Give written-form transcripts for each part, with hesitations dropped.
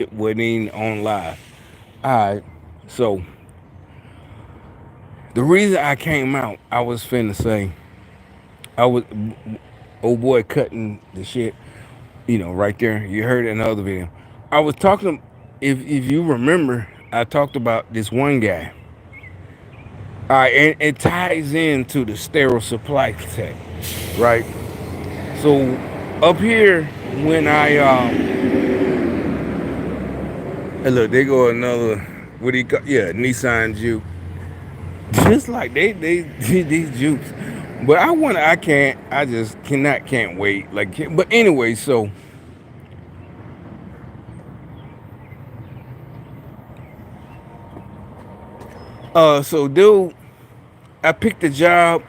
It wasn't even on live. Alright, so the reason I came out, I was finna say, I was, old boy cutting the shit, right there. You heard it in the other video. I was talking, if you remember, I talked about this one guy. Alright, and it ties into the sterile supply tech, right? So up here, when hey, look, they go another, what do you call, yeah, Nissan Juke. Just like they these Jukes. But I can't, I just can't wait. Like, but anyway, so dude, I picked a job,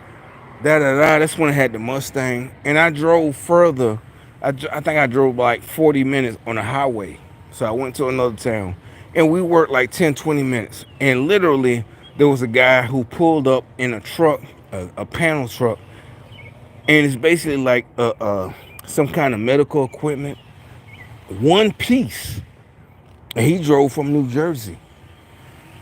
That's when I had the Mustang, and I drove further. I think I drove like 40 minutes on the highway. So I went to another town, and we worked like 10, 20 minutes. And literally, there was a guy who pulled up in a truck, a panel truck, and it's basically like some kind of medical equipment, one piece. And he drove from New Jersey.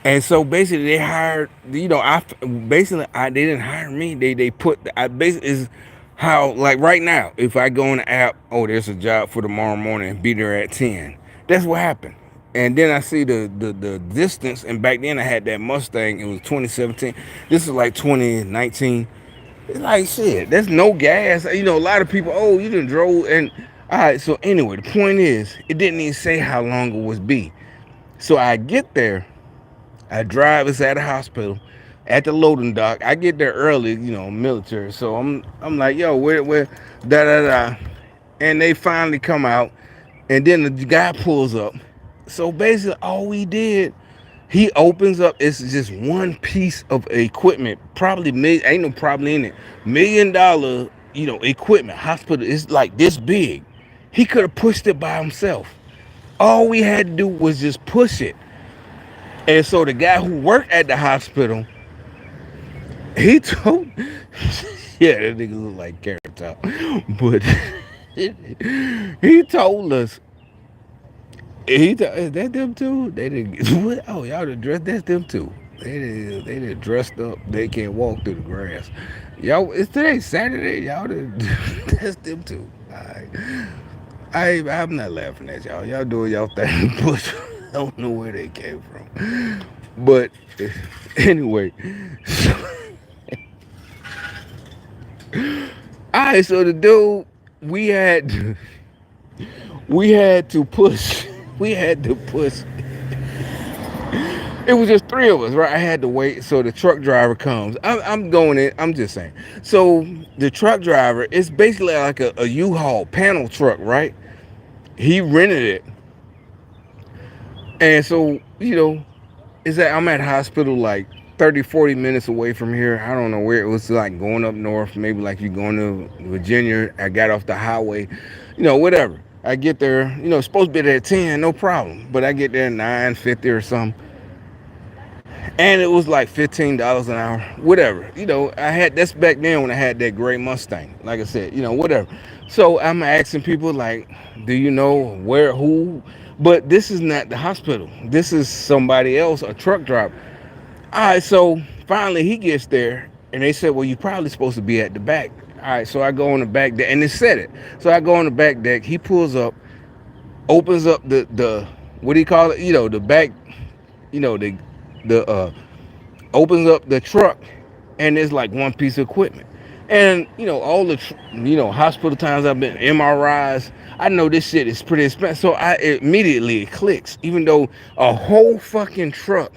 And so basically, they hired. They didn't hire me. They put. I basically is how, like, right now, if I go on the app, oh, there's a job for tomorrow morning. Be there at 10. That's what happened. And then I see the distance. And back then I had that Mustang. It was 2017. This is like 2019. It's like shit. There's no gas. A lot of people. Oh, you didn't drove. And all right. So anyway, the point is, it didn't even say how long it was be. So I get there. I drive us at the hospital, at the loading dock. I get there early, military. So I'm like, yo, where, da da da, and they finally come out, and then the guy pulls up. So basically, all we did, he opens up. It's just one piece of equipment, probably ain't no probably in it, $1 million, equipment. Hospital is like this big. He could have pushed it by himself. All we had to do was just push it. And so the guy who worked at the hospital, he told, yeah, that nigga look like Carrot Top, but he told us, is that them too? They didn't. What? Oh, y'all done dressed. That's them too. They done dressed up. They can't walk through the grass. Y'all, it's today Saturday. Y'all done, that's them too. I'm not laughing at y'all. Y'all doing y'all thing, but I don't know where they came from. But anyway, all right. So the dude, we had we had to push. We had to push. It was just three of us, right? I had to wait. So the truck driver comes. I'm going in. I'm just saying. So the truck driver, it's basically like a U-Haul panel truck, right? He rented it. And so, is that I'm at hospital like 30, 40 minutes away from here. I don't know where it was, like going up north, maybe like you going to Virginia. I got off the highway, whatever. I get there, supposed to be there at 10, no problem. But I get there at 9:50 or something. And it was like $15 an hour, whatever. I had, that's back then when I had that gray Mustang. Like I said, whatever. So I'm asking people like, do you know where, who? But this is not the hospital. This is somebody else, a truck driver. All right, so finally he gets there, and they said, well, you're probably supposed to be at the back. All right, so I go on the back deck, and it said it. So I go on the back deck. He pulls up, opens up the what do you call it? The back, the opens up the truck, and there's like one piece of equipment. And all the hospital times I've been, MRIs, I know this shit is pretty expensive. So I immediately it clicks, even though a whole fucking truck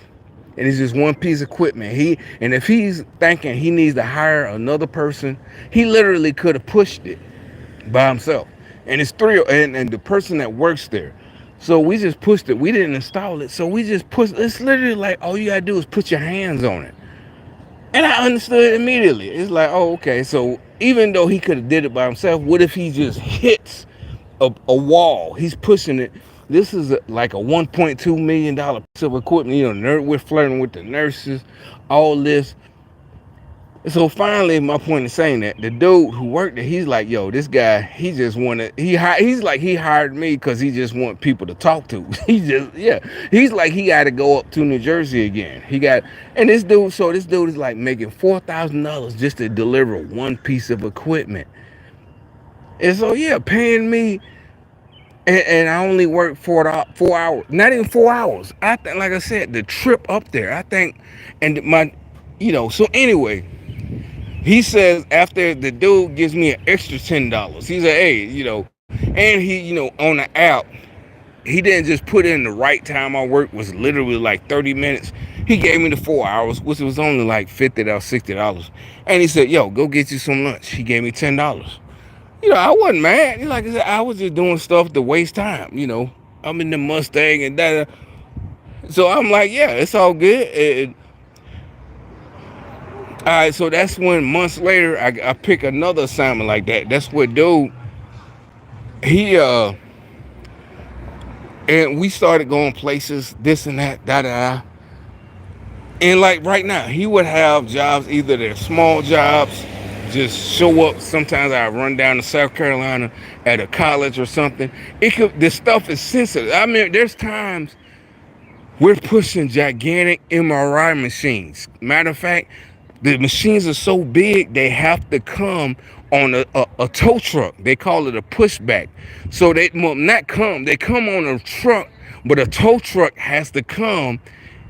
and it's just one piece of equipment. And if he's thinking he needs to hire another person, he literally could have pushed it by himself. And it's three, and the person that works there. So we just pushed it. We didn't install it. So we just pushed. It's literally like all you gotta do is put your hands on it. And I understood immediately. It's like, oh, okay. So even though he could have did it by himself, what if he just hits a wall? He's pushing it. This is like a $1.2 million piece of equipment. We're flirting with the nurses, all this. So finally, my point is saying that the dude who worked there, he's like, yo, this guy, he just wanted, he's like, he hired me because he just want people to talk to. He just, yeah, he's like, he got to go up to New Jersey again. He got, and this dude is like making $4,000 just to deliver one piece of equipment. And so, yeah, paying me, and I only worked 4 hours, not even 4 hours. I think, like I said, the trip up there, I think, and my, so anyway, he says after the dude gives me an extra $10, he's like, hey, and he, on the app, he didn't just put in the right time I worked was literally like 30 minutes. He gave me the 4 hours, which was only like $50 or $60. And he said, yo, go get you some lunch. He gave me $10. I wasn't mad. Like I said, I was just doing stuff to waste time. I'm in the Mustang and that. So I'm like, yeah, it's all good. All right, so that's when months later I pick another assignment like that. That's what dude, he and we started going places, this and that, da da da. And like right now, he would have jobs, either they're small jobs, just show up. Sometimes I run down to South Carolina at a college or something. This stuff is sensitive. I mean, there's times we're pushing gigantic MRI machines. Matter of fact, the machines are so big they have to come on a tow truck. They call it a pushback. So they they come on a truck, but a tow truck has to come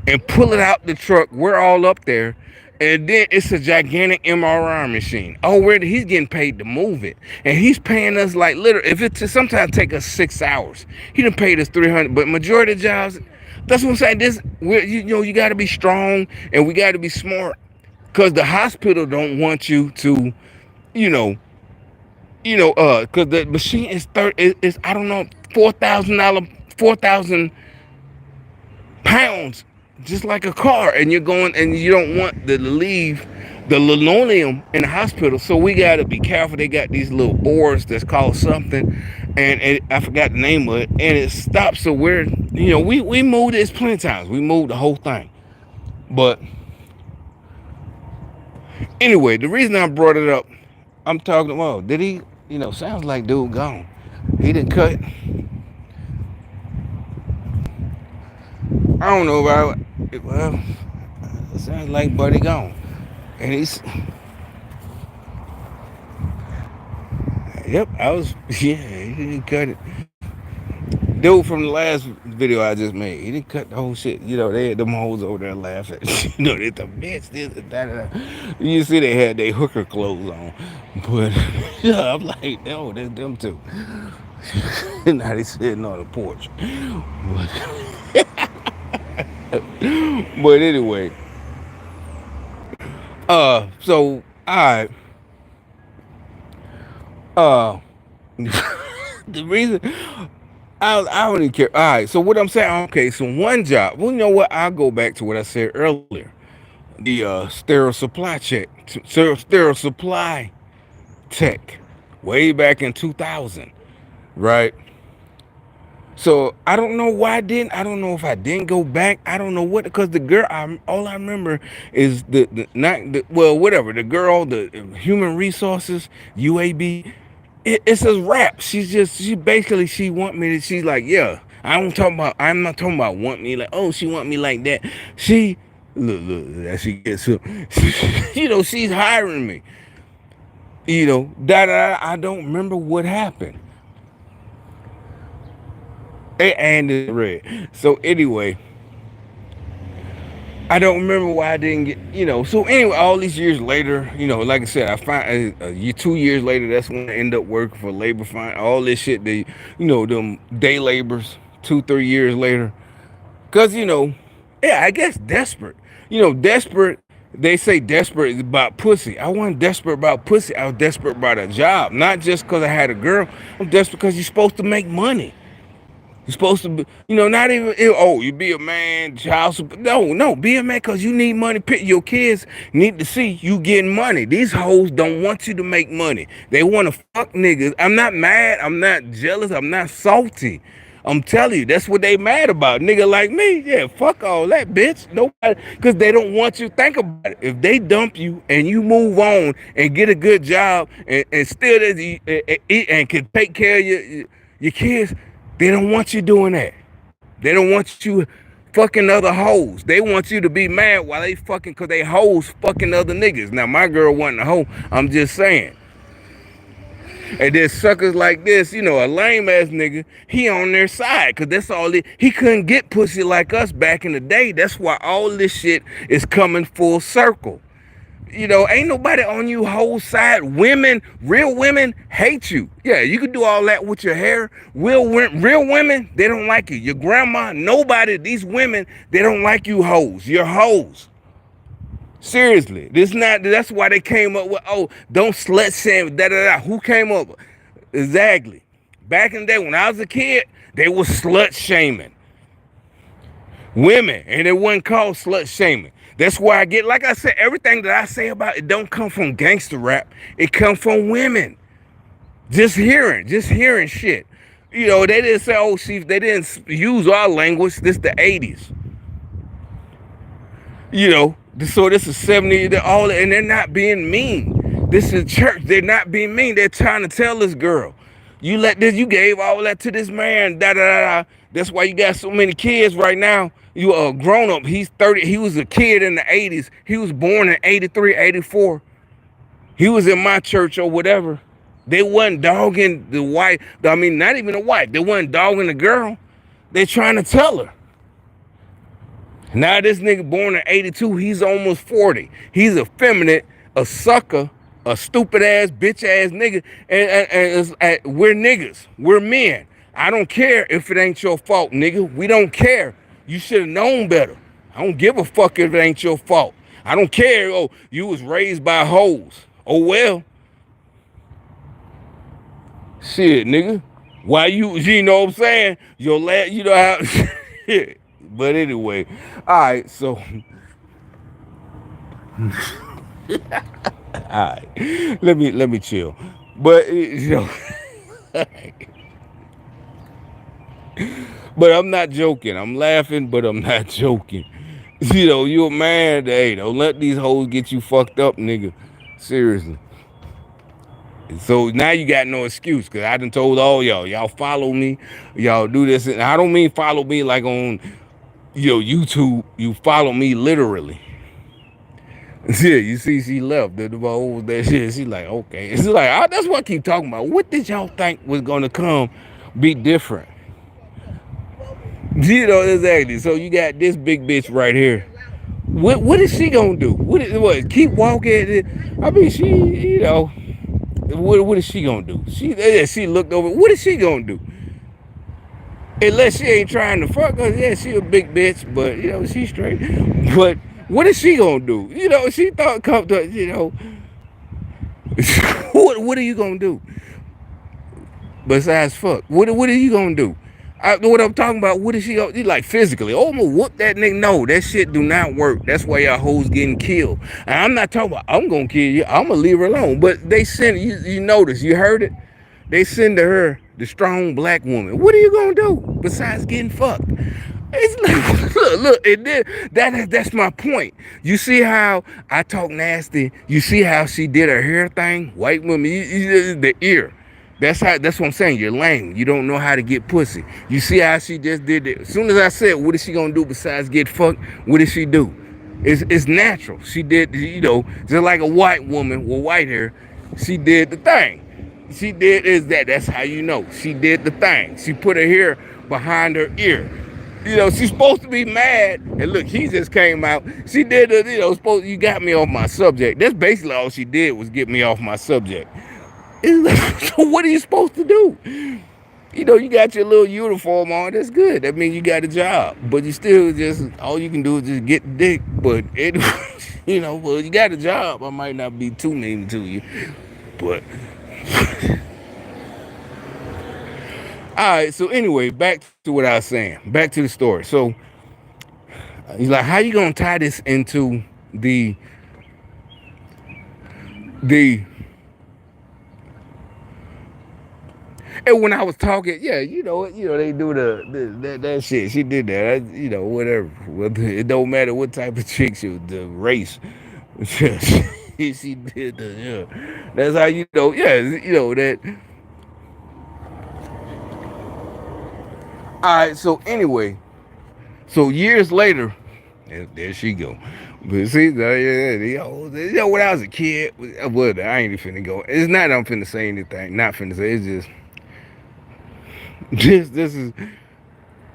and pull it out the truck. We're all up there. And then it's a gigantic MRI machine. Already he's getting paid to move it. And he's paying us like literally, if it sometimes take us 6 hours. He done paid us 300, but majority of jobs, that's what I'm saying. You got to be strong and we got to be smart, because the hospital don't want you to, you know, because the machine is I don't know, $4,000 just like a car, and you're going and you don't want to leave the linoleum in the hospital. So we got to be careful. They got these little boards that's called something, and I forgot the name of it, and it stops. So we moved this plenty of times. We moved the whole thing, but anyway, the reason I brought it up, I'm talking about, did he, sounds like dude gone. He didn't cut. I don't know about it. Well, it sounds like Buddy gone. And yep, yeah, he didn't cut it. Dude from the last video I just made, he didn't cut the whole shit. They had them hoes over there laughing. They the bitch, this, that. You see they had their hooker clothes on. But, yeah, I'm like, oh, that's them too. Now they sitting on the porch. But anyway, so I the reason I don't even care. All right, so what I'm saying, okay, so one job. Well, you know what? I'll go back to what I said earlier. The sterile supply tech, way back in 2000, right? So I don't know why I don't know if I didn't go back. I don't know what, because the girl, all I remember is whatever, the girl, the human resources, UAB. It's a rap. She want me to. She's like, yeah. I'm not talking about want me like, oh, she want me like that. She look that she gets up. She's hiring me. I don't remember what happened. And it's red. So anyway, I don't remember why I didn't get. So anyway, all these years later, like I said, I find 2 years later, that's when I end up working for labor fine. All this shit, them day labors. 2-3 years later, cause yeah, I guess desperate. Desperate. They say desperate is about pussy. I wasn't desperate about pussy. I was desperate about a job, not just cause I had a girl. I'm desperate because you're supposed to make money. You're supposed to be, not even, you be a man, child support. No, be a man because you need money. Your kids need to see you getting money. These hoes don't want you to make money. They want to fuck niggas. I'm not mad. I'm not jealous. I'm not salty. I'm telling you, that's what they mad about. Nigga like me, yeah, fuck all that, bitch. Nobody, because they don't want you. Think about it. If they dump you and you move on and get a good job and still eat and can take care of your kids, they don't want you doing that. They don't want you fucking other hoes. They want you to be mad while they fucking, because they hoes fucking other niggas. Now, my girl wasn't a hoe. I'm just saying. And there's suckers like this, a lame ass nigga, he on their side, because that's all he couldn't get pussy like us back in the day. That's why all this shit is coming full circle. Ain't nobody on you whole side. Women, real women hate you. Yeah, you can do all that with your hair. Real women, they don't like you. Your grandma, nobody, these women, they don't like you hoes. You're hoes. Seriously, that's why they came up with, don't slut shame, da-da-da. Who came up with? Exactly. Back in the day when I was a kid, they was slut shaming women, and it wasn't called slut shaming. That's why like I said, everything that I say about it don't come from gangster rap. It come from women. Just hearing shit. They didn't say, they didn't use our language. This the 80s. So this is 70, and they're not being mean. This is church. They're not being mean. They're trying to tell this girl, you gave all that to this man, da da da. That's why you got so many kids right now. You are a grown up. He's 30. He was a kid in the 80s. He was born in 83, 84. He was in my church or whatever. They wasn't dogging the wife. I mean, not even the wife. They wasn't dogging the girl. They're trying to tell her. Now this nigga born in 82, he's almost 40. He's effeminate, a sucker, a stupid ass, bitch ass nigga. And we're niggas. We're men. I don't care if it ain't your fault, nigga. We don't care. You should have known better. I don't give a fuck if it ain't your fault. I don't care. You was raised by hoes. Oh well. Shit, nigga. Why you know what I'm saying? Your lad, you know how. But anyway, all right. So, all right. Let me chill. But but I'm not joking. I'm laughing, but I'm not joking. You a man. Hey, don't let these hoes get you fucked up, nigga. Seriously. So now you got no excuse, because I done told all y'all follow me, y'all do this. And I don't mean follow me like on YouTube. You follow me literally. Yeah, you see, she left. The over that shit. She like, okay. It's like, that's what I keep talking about. What did y'all think was gonna be different? Exactly. So you got this big bitch right here. What is she gonna do? What keep walking? I mean, she, what is she gonna do? She looked over. What is she gonna do? Unless she ain't trying to fuck us. Yeah, she a big bitch, but she's straight. But what is she gonna do? She thought come to what are you gonna do? Besides fuck. What are you gonna do? What I'm talking about, what is she gonna do? Like physically? Oh, I'm gonna whoop that nigga. No, that shit do not work. That's why y'all hoes getting killed. And I'm not talking about I'm gonna kill you. I'm gonna leave her alone. But they send you notice, you heard it? They send to her the strong black woman. What are you gonna do besides getting fucked? It's like, look, that's my point. You see how I talk nasty? You see how she did her hair thing? White woman, the ear. That's what I'm saying. You're lame. You don't know how to get pussy. You see how she just did it. As soon as I said, what is she gonna do besides get fucked? What did she do? It's natural. She did, just like a white woman with white hair. She did the thing. That's how you know. She did the thing. She put her hair behind her ear. She's supposed to be mad. And look, he just came out. She did you got me off my subject. That's basically all she did was get me off my subject. So what are you supposed to do? You got your little uniform on. That's good. That means you got a job. But you still all you can do is just get the dick. But well, you got a job. I might not be too mean to you. But all right. So anyway, back to what I was saying. Back to the story. So he's like, how you gonna tie this into the And when I was talking, yeah, they do that shit. She did that, whatever. It don't matter what type of chick she was, the race. She did the, yeah. That's how yeah, that. All right, so anyway, so years later, there she go. But see, when I was a kid, well, I ain't even finna go. It's not that I'm finna say anything. Not finna say. It's just this is.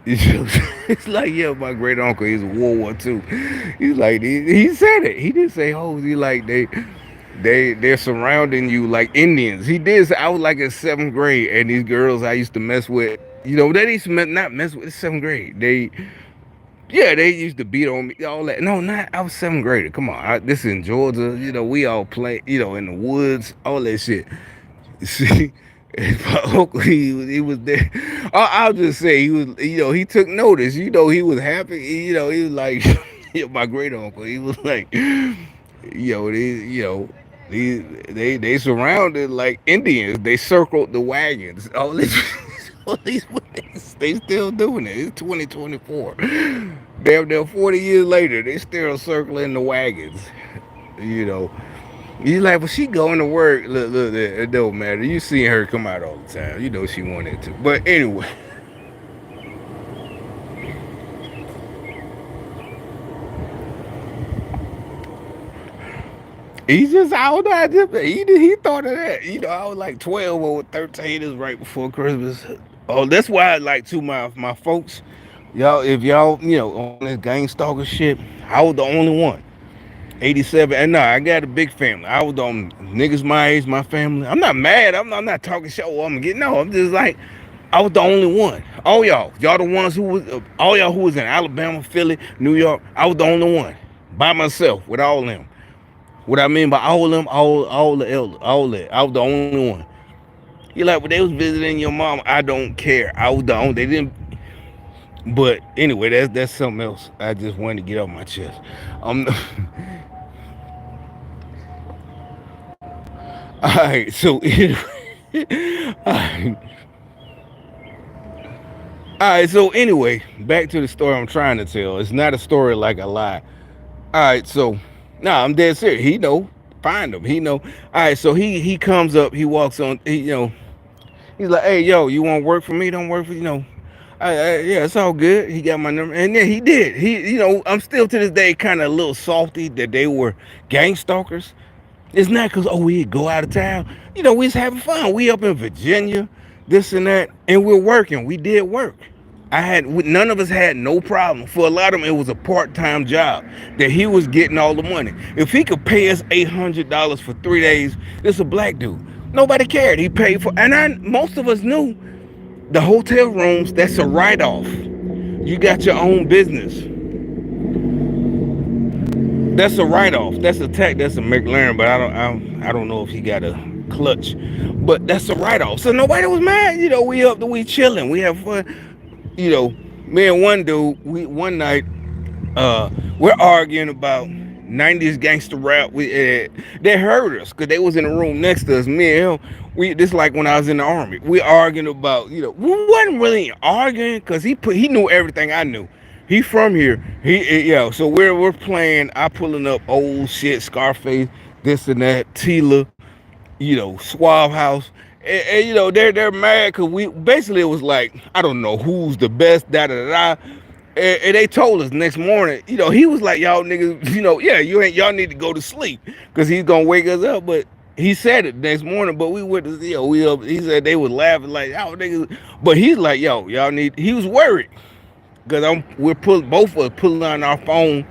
It's like, yeah, my great uncle, he's World War II. He's like, he said it. He didn't say hoes. He like they're surrounding you like Indians. He did. I was like in seventh grade, and these girls I used to mess with, they used to not mess with. It's seventh grade. They used to beat on me, all that. No, not I was seventh grader. Come on, this is in Georgia. We all play, in the woods, all that shit. See, my uncle, he was there. I'll just say he was, he took notice. He was happy. He was like, my great uncle. He was like, they surrounded like Indians. They circled the wagons. All this, all these, they still doing it. It's 2024. Damn, they're 40 years later. They still circling the wagons. You know. He's like, well, she going to work. Look, it don't matter. You see her come out all the time. She wanted to. But anyway, he just out there. He thought of that. I was like 12 or 13. It was right before Christmas. Oh, that's why I like to my folks. Y'all, if y'all, on this gang stalker shit, I was the only one. 87. And no, I got a big family. I was on niggas my age, my family. I'm not mad. I'm not talking shit. Oh, I'm getting no. I'm just like, I was the only one. All y'all the ones who was, all y'all who was in Alabama, Philly, New York. I was the only one by myself with all them. What I mean by all of them, all the elders, all that. I was the only one. You like, when they was visiting your mom, I don't care. I was the only. They didn't. But anyway, that's something else. I just wanted to get off my chest. Um. All right, so anyway, all right. All right, so anyway, back to the story I'm trying to tell. It's not a story like a lie. All right, so nah, I'm dead serious. He know, find him. He know. All right, so he comes up. He walks on. He's like, hey, yo, you want to work for me? Don't work for yeah, it's all good. He got my number, and yeah, he did. I'm still to this day kind of a little salty that they were gang stalkers. It's not because, we go out of town. We just having fun. We up in Virginia, this and that, and we're working. We did work. None of us had no problem. For a lot of them, it was a part-time job that he was getting all the money. If he could pay us $800 for 3 days, this is a black dude. Nobody cared. He paid for, and most of us knew the hotel rooms, that's a write-off. You got your own business. That's a write-off. That's a tech. That's a McLaren, but I don't know if he got a clutch. But that's a write-off. So nobody was mad. We chilling. We have fun. Me and one dude, one night, we're arguing about 90s gangster rap. They heard us because they was in the room next to us. Me and him, this like when I was in the army. We arguing about, we wasn't really arguing because he knew everything I knew. He from here. So we're playing. I pulling up old shit, Scarface, this and that, Tila, Suave House. And they're mad because it was like, I don't know who's the best, da da da. And they told us next morning, he was like, y'all niggas, y'all need to go to sleep because he's gonna wake us up. But he said it next morning, but we went to, we up. He said they was laughing like, y'all niggas, but he's like, y'all need. He was worried because both of us pulling on our phone,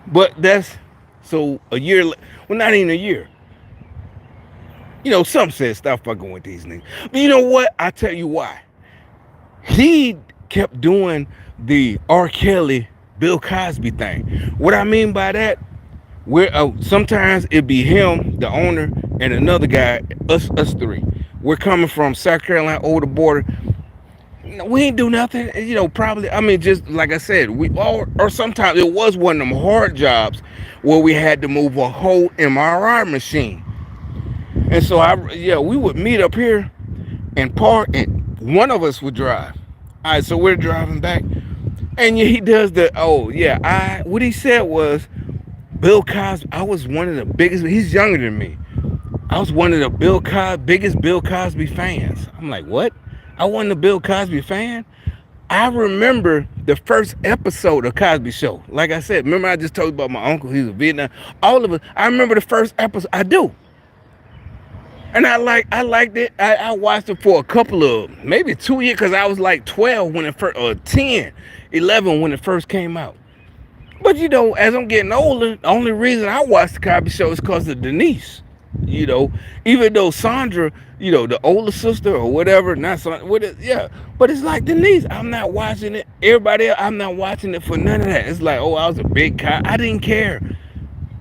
But that's so a year. Well, not even a year. Some said stop fucking with these niggas. But you know what? I tell you why. He kept doing the R. Kelly, Bill Cosby thing. What I mean by that, sometimes it be him, the owner, and another guy, us three. We're coming from South Carolina over the border. We ain't do nothing, probably. I mean, just like I said, or sometimes it was one of them hard jobs where we had to move a whole MRI machine. And so we would meet up here, and one of us would drive. All right, so we're driving back, and he does the, oh yeah, what he said was, Bill Cosby, I was one of the biggest, he's younger than me. I was one of the biggest Bill Cosby fans. I'm like, what? I wasn't a Bill Cosby fan? I remember the first episode of Cosby Show. Like I said, remember I just told you about my uncle, he was a Vietnam. All of us, I remember the first episode. I do. And I liked it. I watched it for a couple of, maybe 2 years, because I was like 12 when it first, or 10, 11 when it first came out. But as I'm getting older, the only reason I watched the Cosby Show is because of Denise. Even though Sandra, the older sister or whatever, not Sandra, yeah. But it's like Denise, I'm not watching it. Everybody else, I'm not watching it for none of that. It's like, oh, I was a big guy. I didn't care.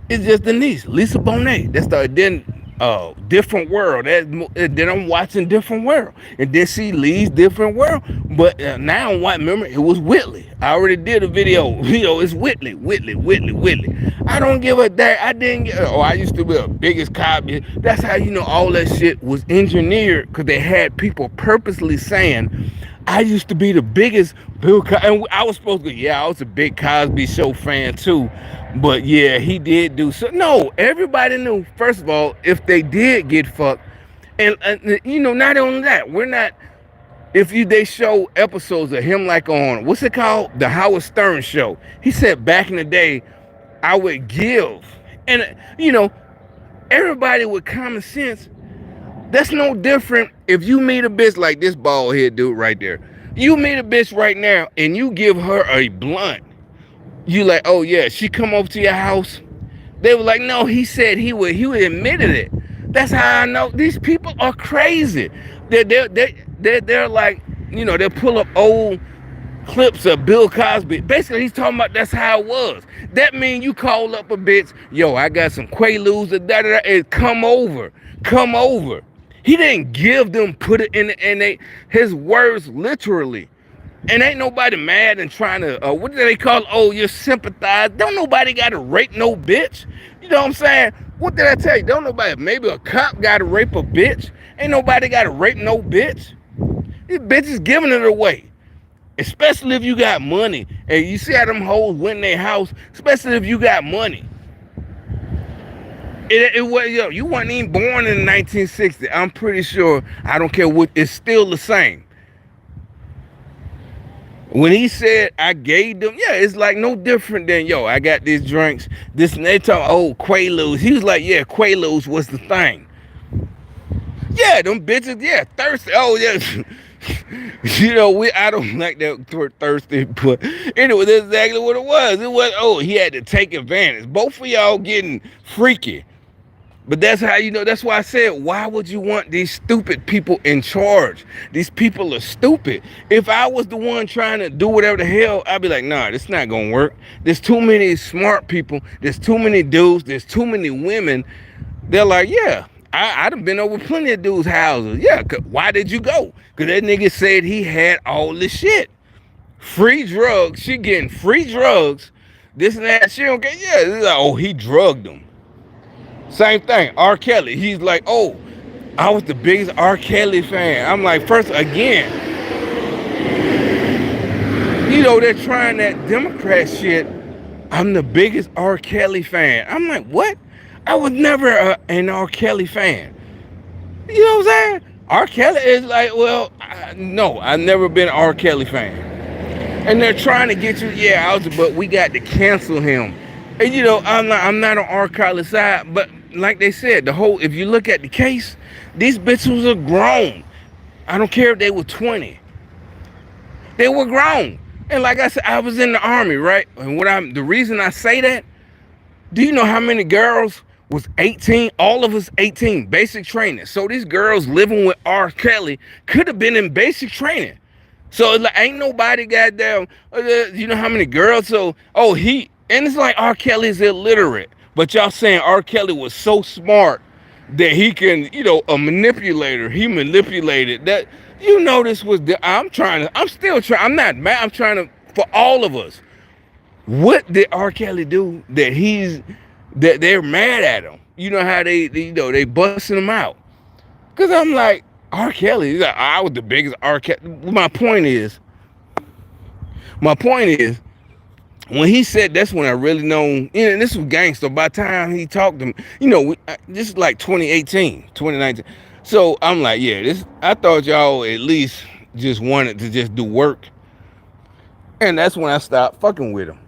It's just Denise, Lisa Bonet. That's the different world. Then I'm watching different world, and then she leaves different world. But now I'm watching. Remember, it was Whitley. I already did a video. It's Whitley. I don't give a damn. I didn't get. Oh, I used to be the biggest copy. That's how all that shit was engineered, because they had people purposely saying, I used to be the biggest Bill Cosby, and I was supposed to go, yeah, I was a big Cosby Show fan too, but yeah, he did do so. No, everybody knew, first of all, if they did get fucked, and not only that, we're not, they show episodes of him like on, what's it called? The Howard Stern Show. He said back in the day, I would give, and everybody with common sense, that's no different if you meet a bitch like this bald head dude right there. You meet a bitch right now and you give her a blunt. You like, oh yeah, she come over to your house. They were like, no, he said he would admitted it. That's how I know these people are crazy. They're like, they'll pull up old clips of Bill Cosby. Basically, he's talking about that's how it was. That means you call up a bitch, yo, I got some Quaaludes, and come over. He didn't give them, put it in his words literally. And ain't nobody mad and trying to, what do they call it? Oh, you sympathize. Don't nobody got to rape no bitch. You know what I'm saying? What did I tell you? Don't nobody, maybe a cop got to rape a bitch. Ain't nobody got to rape no bitch. These bitches giving it away. Especially if you got money. And you see how them hoes went in their house, especially if you got money. You weren't even born in 1960. I'm pretty sure, I don't care what, it's still the same. When he said I gave them, yeah, it's like no different than, yo, I got these drinks, this, and they talk, oh, Quaaludes. He was like, yeah, Quaaludes was the thing. Yeah, them bitches, yeah, thirsty. Oh, yeah. I don't like that word thirsty, but anyway, that's exactly what it was. It was, oh, he had to take advantage. Both of y'all getting freaky. But that's how that's why I said, why would you want these stupid people in charge? These people are stupid. If I was the one trying to do whatever the hell, I'd be like, nah, this not gonna work. There's too many smart people. There's too many dudes. There's too many women. They're like, yeah, I done been over plenty of dudes' houses. Yeah, why did you go? Because that nigga said he had all this shit. Free drugs. She getting free drugs. This and that. She don't get, yeah. Like, oh, he drugged them. Same thing, R. Kelly. He's like, oh, I was the biggest R. Kelly fan. I'm like, first, again, they're trying that Democrat shit. I'm the biggest R. Kelly fan. I'm like, what? I was never an R. Kelly fan. You know what I'm saying? R. Kelly is like, well, no, I've never been an R. Kelly fan. And they're trying to get you, yeah, but we got to cancel him. And I'm not on R. Kelly's side, but like they said, if you look at the case, these bitches are grown. I don't care if they were 20. They were grown. And like I said, I was in the army, right? And the reason I say that, do you know how many girls was 18? All of us 18, basic training. So these girls living with R. Kelly could have been in basic training. So like, ain't nobody goddamn, you know how many girls? So, and it's like R. Kelly's illiterate. But y'all saying R. Kelly was so smart that he can, a manipulator. He manipulated that. This was I'm still trying. I'm not mad. I'm trying to, for all of us. What did R. Kelly do that they're mad at him? You know how they busting him out? Because I'm like, R. Kelly, he's like, I was the biggest R. Kelly. My point is, when he said that's when I really known, you know, this was gangster. By the time he talked to me, you know, this is like 2018, 2019. So I'm like, yeah, this, I thought y'all at least just wanted to just do work. And that's when I stopped fucking with him.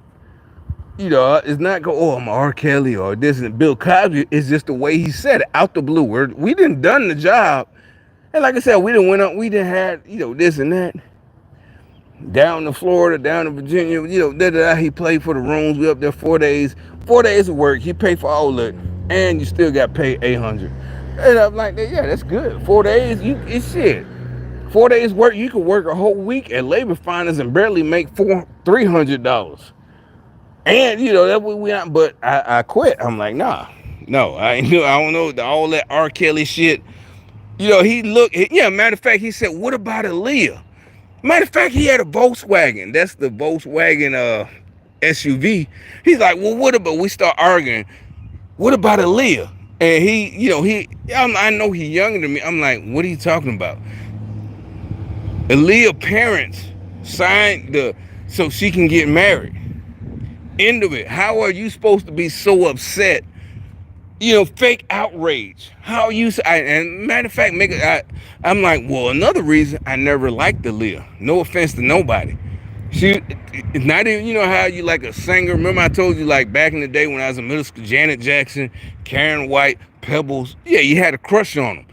You know, it's not go, oh, I'm R. Kelly or this and Bill Cosby. It's just the way he said it out the blue. We didn't done the job. And like I said, we didn't went up, we didn't had, you know, this and that. Down to Florida, down to Virginia, you know, he played for the rooms. We up there 4 days, 4 days of work. He paid for all of it, and you still got paid 800. And I'm like, yeah, that's good. 4 days, it's shit. 4 days work, you could work a whole week at labor finders and barely make $300. And you know that we out, but I quit. I'm like, nah, no, I don't know all that R. Kelly shit. You know, he looked. Yeah, matter of fact, he said, what about Aaliyah? Matter of fact, he had a Volkswagen. That's the Volkswagen SUV. He's like, well, what about, we start arguing, what about Aaliyah? And he, you know, I know he's younger than me. I'm like, what are you talking about? Aaliyah parents signed so she can get married. End of it. How are you supposed to be so upset? You know, fake outrage. How you? And matter of fact, I'm like, well, another reason I never liked Aaliyah. No offense to nobody. She, not even, you know how you like a singer. Remember I told you, like back in the day when I was in middle school, Janet Jackson, Karen White, Pebbles. Yeah, you had a crush on them.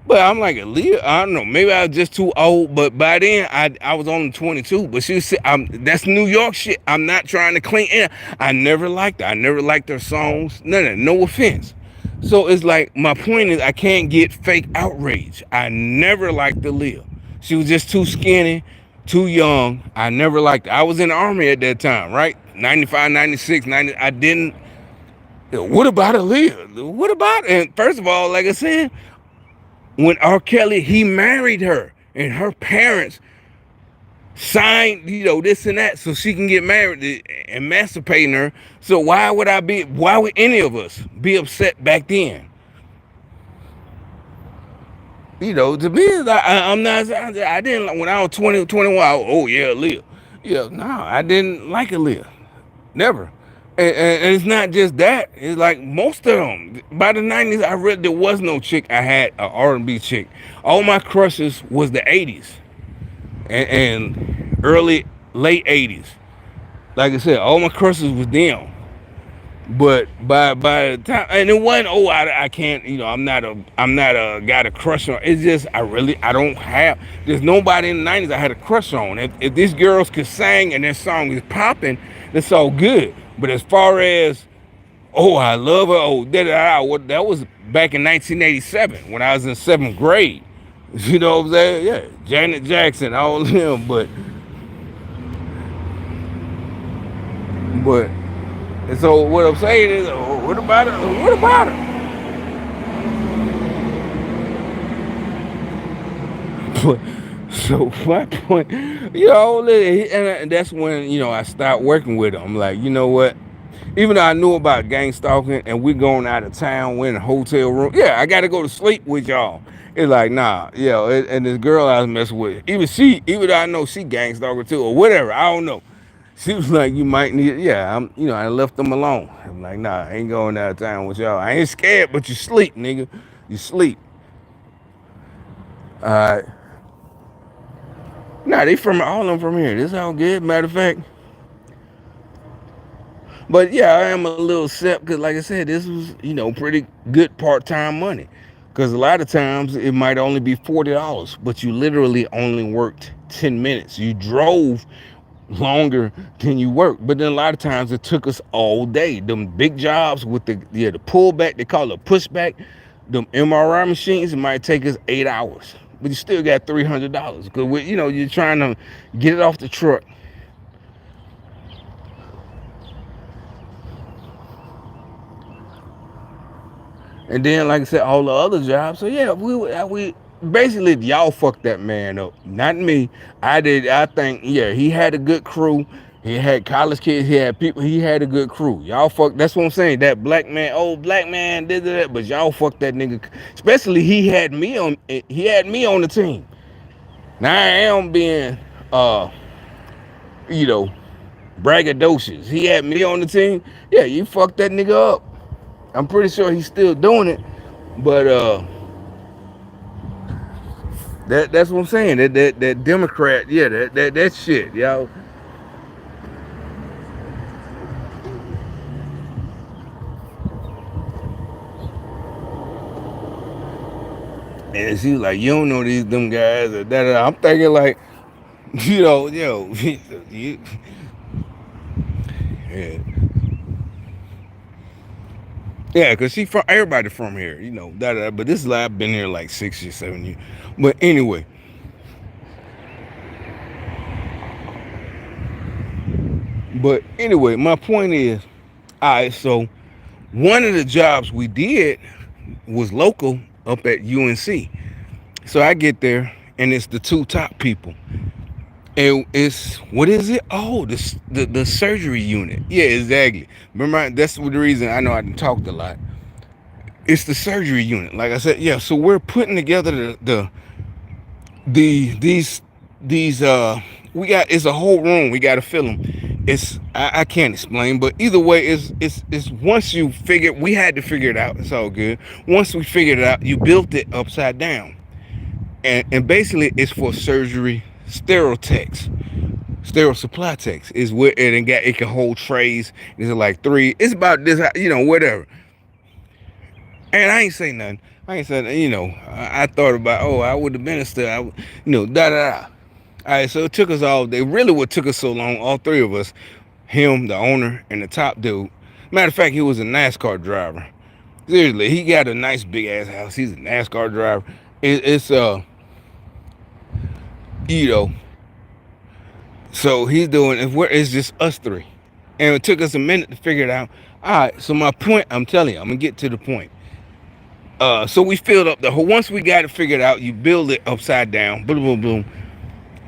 But I'm like, Aaliyah, I don't know. Maybe I was just too old. But by then, I was only 22. But she was, that's New York shit. I'm not trying to clean in. I never liked her. I never liked her songs. No offense. So it's like, my point is, I can't get fake outrage. I never liked Aaliyah. She was just too skinny, too young. I never liked her. I was in the Army at that time, right? 95, 96, 90. I didn't. What about Aaliyah? What about? And first of all, like I said, when R. Kelly, he married her and her parents signed, you know, this and that so she can get married, emancipating her. So why would any of us be upset back then? You know, to me, I'm not, I didn't, when I was 20, 21, oh yeah, Aaliyah. Yeah, no, I didn't like Aaliyah. Never. And it's not just that. It's like most of them. By the 90s, I read there was no chick I had, an R&B chick. All my crushes was the 80s and late 80s. Like I said, all my crushes was them. But by the time, and it wasn't, oh, I can't, you know, I'm not a guy to crush on. It's just I don't have. There's nobody in the 90s I had a crush on. If these girls could sing and their song is popping, that's all good. But as far as, oh, I love her, oh, that was back in 1987 when I was in 7th grade. You know what I'm saying? Yeah, Janet Jackson, all of them. But and so what I'm saying is, oh, what about her? What about her? But, so my point, you know, and that's when, you know, I stopped working with him. I'm like, you know what? Even though I knew about gang stalking and we going out of town, we're in a hotel room. Yeah, I got to go to sleep with y'all. It's like, nah, yeah. And this girl I was messing with, even though I know she gang stalker too or whatever, I don't know. She was like, you might need, yeah, you know, I left them alone. I'm like, nah, I ain't going out of town with y'all. I ain't scared, but you sleep, nigga. You sleep. All right. Nah, they from, all of them from here. This all good, matter of fact. But yeah, I am a little upset because, like I said, this was, you know, pretty good part-time money. Because a lot of times it might only be $40, but you literally only worked 10 minutes. You drove longer than you worked. But then a lot of times it took us all day. Them big jobs with the pullback, they call it pushback. Them MRI machines, it might take us 8 hours. But you still got $300 because, you know, you're trying to get it off the truck. And then, like I said, all the other jobs. So yeah, we basically, y'all fucked that man up, not me. I did. I think, yeah, he had a good crew. He had college kids. He had people. He had a good crew. Y'all fuck. That's what I'm saying. That black man, old black man, did that. But y'all fuck that nigga. Especially he had me on. He had me on the team. Now I am being, uh, you know, braggadocious. He had me on the team. Yeah, you fucked that nigga up. I'm pretty sure he's still doing it. But that's what I'm saying. That Democrat. Yeah, that shit, y'all. And she was like, you don't know these them guys. Or that. I'm thinking like, you, yeah, yeah, cause she from everybody from here, that. But this is like I've been here like 6 or 7 years. But anyway, my point is, all right. So one of the jobs we did was local up at UNC. So I get there and it's the two top people. And it's what is it? Oh, the surgery unit. Yeah, exactly. Remember, that's the reason I know I talked a lot. It's the surgery unit. Like I said, yeah. So we're putting together these we got it's a whole room. We got to fill them. I can't explain, but either way, it's once you figure we had to figure it out. It's all good. Once we figured it out, you built it upside down, and basically it's for surgery sterile techs. Sterile supply techs is where it can hold trays. It's like three. It's about this, whatever. And I ain't say nothing. I ain't said, I thought about, I would have been a still, da da da. All right, so it took us all day. Really, what took us so long, all three of us, him, the owner, and the top dude. Matter of fact, he was a NASCAR driver. Seriously, he got a nice big ass house. He's a NASCAR driver. It's you know, so he's doing it's just us three, and it took us a minute to figure it out. All right, so my point, I'm telling you, I'm gonna get to the point. So we filled up the whole. Once we got it figured out, you build it upside down, boom, boom, boom,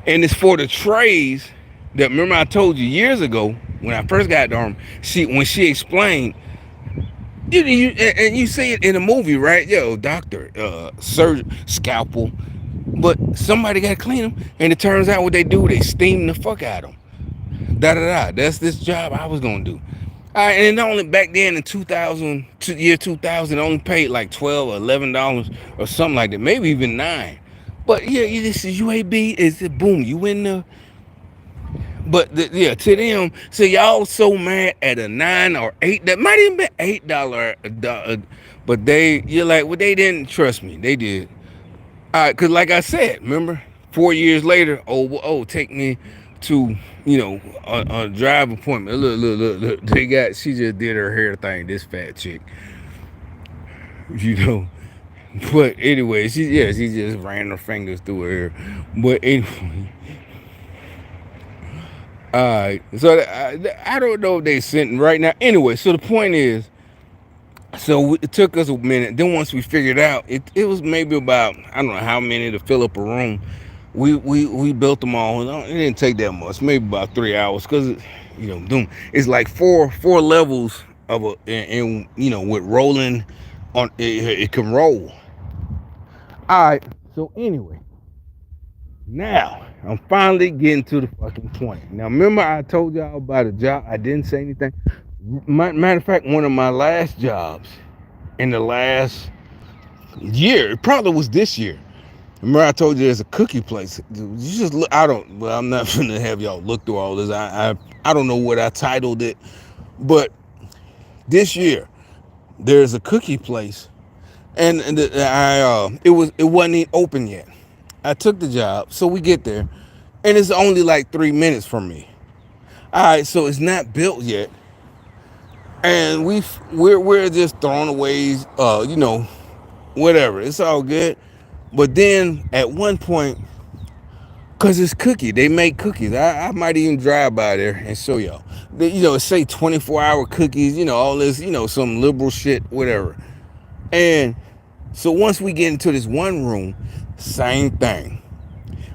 and it's for the trays. That remember I told you years ago when I first got the arm. When she explained, and you see it in the movie, right? Yo, doctor, surgeon, scalpel, but somebody got to clean them, and it turns out what they do, they steam the fuck out of them. Da da da. That's this job I was gonna do. All right, and it only back then in 2000, year 2000, only paid like $12 or $11 or something like that, maybe even $9. But yeah, this is UAB. Is it boom? You in the? But yeah, to them, so y'all so mad at a $9 or $8. That might even be $8. But you're like, well, they didn't trust me. They did. All right, cause like I said, remember, 4 years later, take me to a drive appointment. Look, she just did her hair thing. This fat chick, you know. But anyway, she just ran her fingers through her hair. But anyway, all right. So I don't know if they sent right now. Anyway, so the point is, so it took us a minute. Then once we figured out, it was maybe about I don't know how many to fill up a room. We built them all. It didn't take that much, maybe about 3 hours, because it's like four levels of and with rolling on it can roll. All right. So anyway, now I'm finally getting to the fucking point. Now remember I told y'all about a job. I didn't say anything. Matter of fact, one of my last jobs in the last year, it probably was this year. Remember I told you there's a cookie place. You just look. Well, I'm not gonna have y'all look through all this. I don't know what I titled it, but this year there's a cookie place, and it wasn't even open yet. I took the job, so we get there, and it's only like 3 minutes from me. All right, so it's not built yet, and we're just throwing away, whatever. It's all good. But then at one point, cause it's cookie, they make cookies. I might even drive by there and show y'all. Say 24-hour cookies, all this, some liberal shit, whatever. And so once we get into this one room, same thing.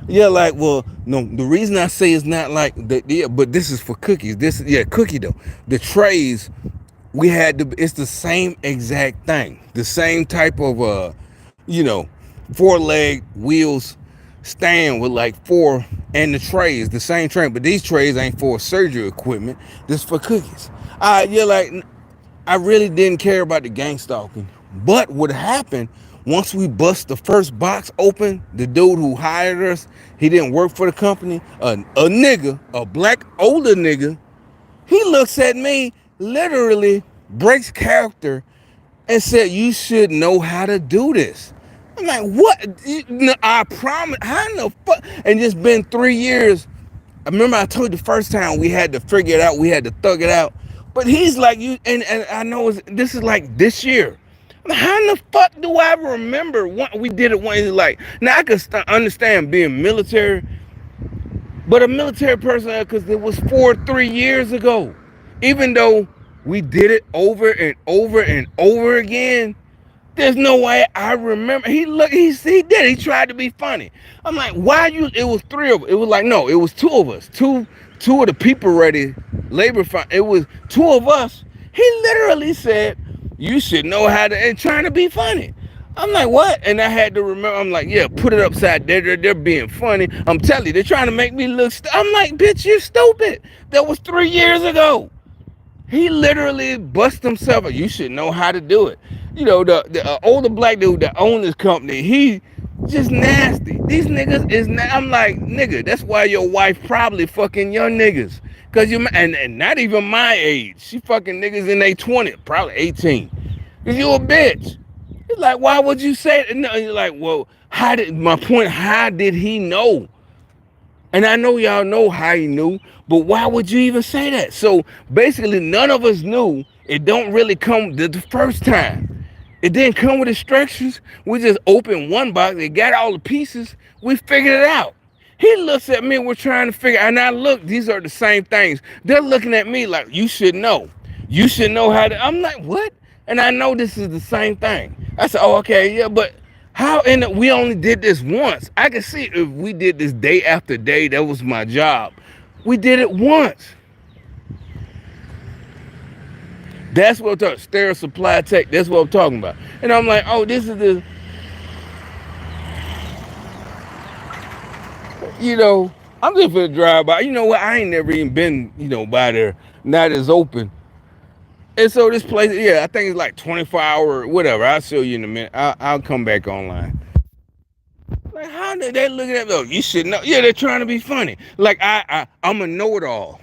Yeah, like, well, no, the reason I say it's not like the, yeah, but this is for cookies. This, yeah, cookie dough. The trays, we had to, it's the same exact thing. The same type of, four leg wheels stand with like four, and the trays, the same tray, but these trays ain't for surgery equipment. This for cookies. Yeah, like, I really didn't care about the gang stalking. But what happened once we bust the first box open, the dude who hired us, he didn't work for the company. A nigga, a black older nigga, he looks at me, literally breaks character, and said, "You should know how to do this." I'm like, "What? I promise. How in the fuck?" And it's been 3 years. I remember I told you the first time we had to figure it out, we had to thug it out. But he's like, you, and I know this is like this year. How in the fuck do I remember we did it once? Like, now I can understand being military, but a military person, because it was 3 years ago. Even though we did it over and over and over again, there's no way I remember. He did. He tried to be funny. I'm like, why you? It was three of us. It was like, no, it was two of us. Two of the people ready labor fund. It was two of us. He literally said, "You should know how to," and trying to be funny. I'm like, what? And I had to remember. I'm like, yeah, put it upside. They're being funny. I'm telling you, they're trying to make me look. I'm like, bitch, you're stupid. That was 3 years ago. He literally bust himself. You should know how to do it. The older black dude that owned this company, he just nasty. These niggas is. I'm like, nigga, that's why your wife probably fucking young niggas. Cause you and not even my age. She fucking niggas in their 20s, probably 18. Cause you a bitch. It's like, why would you say it? No, you're like, well, how did he know? And I know y'all know how he knew, but why would you even say that? So basically, none of us knew. It don't really come the first time. It didn't come with instructions. We just opened one box. It got all the pieces. We figured it out. He looks at me. We're trying to figure. And I look. These are the same things. They're looking at me like, you should know. You should know how to. I'm like, what? And I know this is the same thing. I said, oh, okay, yeah, but how in it, we only did this once. I can see if we did this day after day, that was my job. We did it once. That's what I'm talking. Stereo supply tech. That's what I'm talking about. And I'm like, oh, this is the, you know, I'm just gonna drive by. You know what? I ain't never even been, by there. Not as open. And so this place, yeah, I think it's like 24-hour, whatever. I'll show you in a minute. I'll come back online. Like, how did they look at me? You should know. Yeah, they're trying to be funny. Like, I'm a know-it-all.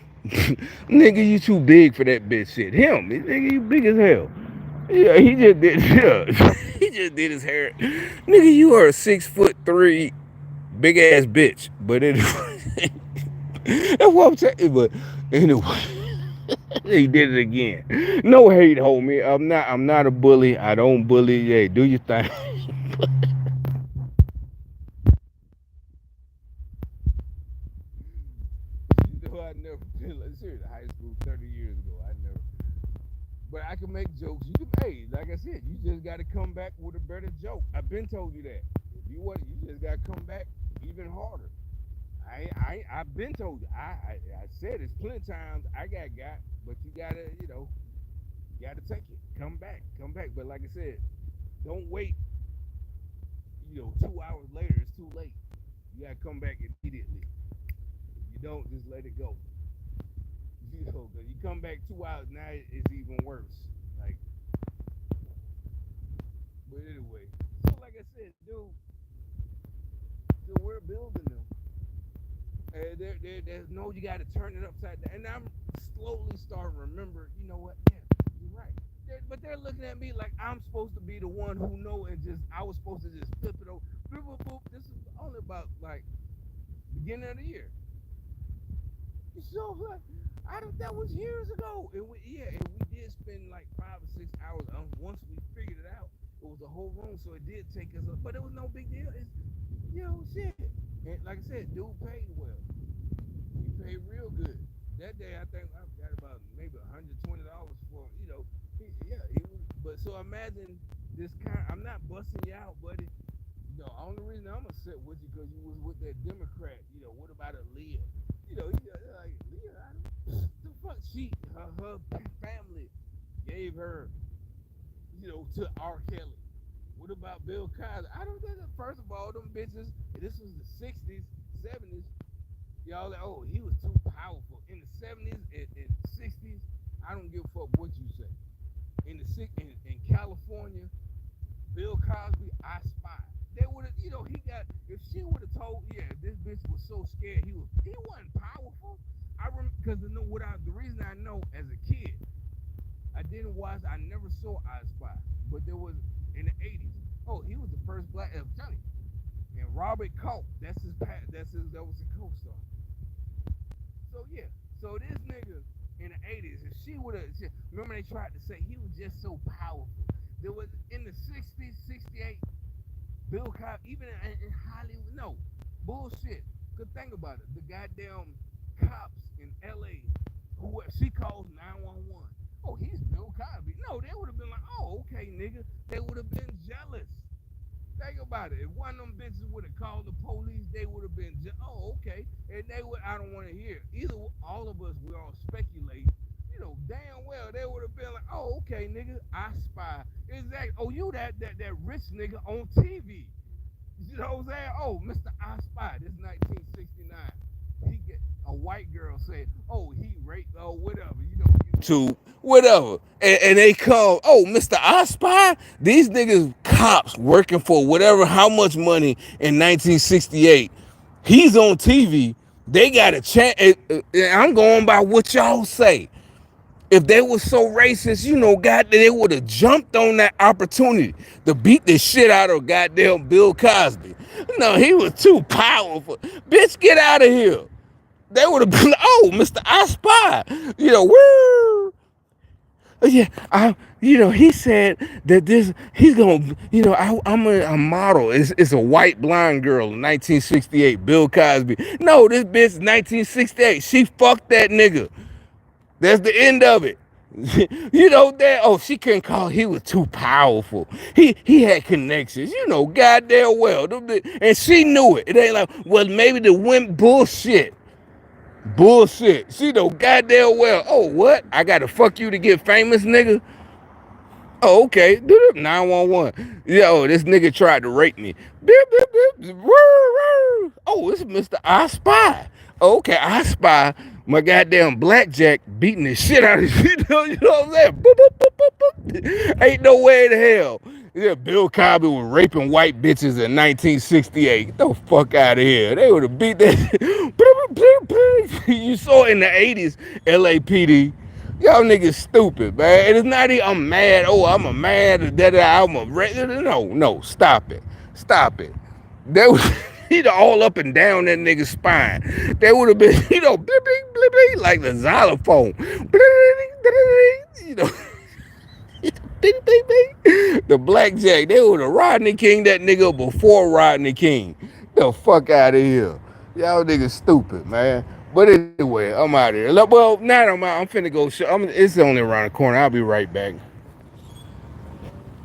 Nigga, you too big for that bitch shit. Nigga, you big as hell. Yeah, he just did. Yeah, he just did his hair. Nigga, you are a 6'3" big ass bitch. But anyway, that's what I'm saying. But anyway, he did it again. No hate, homie. I'm not a bully. I don't bully. Yeah, do your thing. I never did. Like, seriously, high school 30 years ago. I never. But I can make jokes. You can, hey, like I said, you just got to come back with a better joke. I've been told you that. If you want, you just got to come back even harder. I've been told you. I said it's plenty of times I got, but you gotta, you gotta take it. Come back. But like I said, don't wait. 2 hours later, it's too late. You gotta come back immediately. If you don't, just let it go. Cause you come back 2 hours now, it's even worse. Like, but anyway, so like I said, dude, so we're building them. And there's no, you got to turn it upside down. And I'm slowly starting to remember, you know what? Yeah, you're right. But they're looking at me like I'm supposed to be the one who know, and just I was supposed to just flip it over. Boop, boop, boop. This is only about like beginning of the year. So like, that was years ago. And we did spend like 5 or 6 hours. Once we figured it out, it was a whole room, so it did take us up. But it was no big deal. It's shit. And like I said, dude paid well. He paid real good. That day, I think I got about maybe $120 for, he was. But so imagine this kind. I'm not busting you out, buddy. The only reason I'm upset with you because you was with that Democrat. What about a Leah? Like Leah, the fuck her family gave her, to R. Kelly. What about Bill Cosby? I don't think that, first of all, them bitches, this was the 60s, 70s. Y'all like, oh, he was too powerful. In the 70s and 60s, I don't give a fuck what you say. In California, Bill Cosby, I spy. They would have, he got. If she would have told, yeah, this bitch was so scared, he wasn't powerful. I remember because the reason I know as a kid, I didn't watch. I never saw I Spy, but there was in the '80s. Oh, he was the first black. I'm telling you. And Robert Koch, that was a co-star. So yeah, so this nigga in the '80s, if she would have, remember they tried to say he was just so powerful. There was in the '60s, '68, Bill Cosby, even in Hollywood, no bullshit. Good thing about it, the goddamn cops in L.A. who she calls 911. Oh, he's Bill Cosby. No, they would have been like, oh, okay, nigga. They would have been jealous. Think about it. If one of them bitches would have called the police, they would have been, oh, okay. And they would, I don't want to hear. Either all of us, we all speculate. Damn well, they would have been like, oh, okay, nigga, I spy. Exactly. Oh, you that rich nigga on TV. You know what I'm saying? Oh, Mr. I Spy. This 1969. He get a white girl say, oh, he raped, oh, whatever. YouTube, whatever. And they call, oh, Mr. I Spy? These niggas cops working for whatever, how much money in 1968. He's on TV. They got a chance. I'm going by what y'all say. If they were so racist, God, they would have jumped on that opportunity to beat the shit out of goddamn Bill Cosby. No, he was too powerful. Bitch, get out of here. They would have been, oh, Mr. I Spy. Woo. Yeah, he said that he's gonna, I'm a model. It's a white blonde girl in 1968, Bill Cosby. No, this bitch 1968. She fucked that nigga. That's the end of it. That, oh, she couldn't call, he was too powerful. He had connections, goddamn well. And she knew it. It ain't like, well, maybe the women, bullshit. Bullshit. She know goddamn well, oh, what? I gotta fuck you to get famous, nigga? Oh, okay. 911. Yo, this nigga tried to rape me. Beep, beep, beep. Oh, it's Mr. I Spy. Oh, okay, I Spy my goddamn blackjack beating the shit out of you. You know what I'm saying? Boop, boop, boop, boop, boop. Ain't no way in hell. Yeah, Bill Cosby was raping white bitches in 1968. Get the fuck out of here. They would have beat that. You saw in the 80s, LAPD. Y'all niggas stupid, man. And it's not even, I'm mad. Oh, I'm a mad. I'm a, no, stop it. Stop it. That was, all up and down that nigga's spine. They would have been, blip, blip, blip, blip, like the xylophone. You know, the blackjack. They would have Rodney King that nigga before Rodney King. The fuck out of here. Y'all niggas stupid, man. But anyway, I'm out of here. Well, now I'm out. I'm finna go. It's only around the corner. I'll be right back.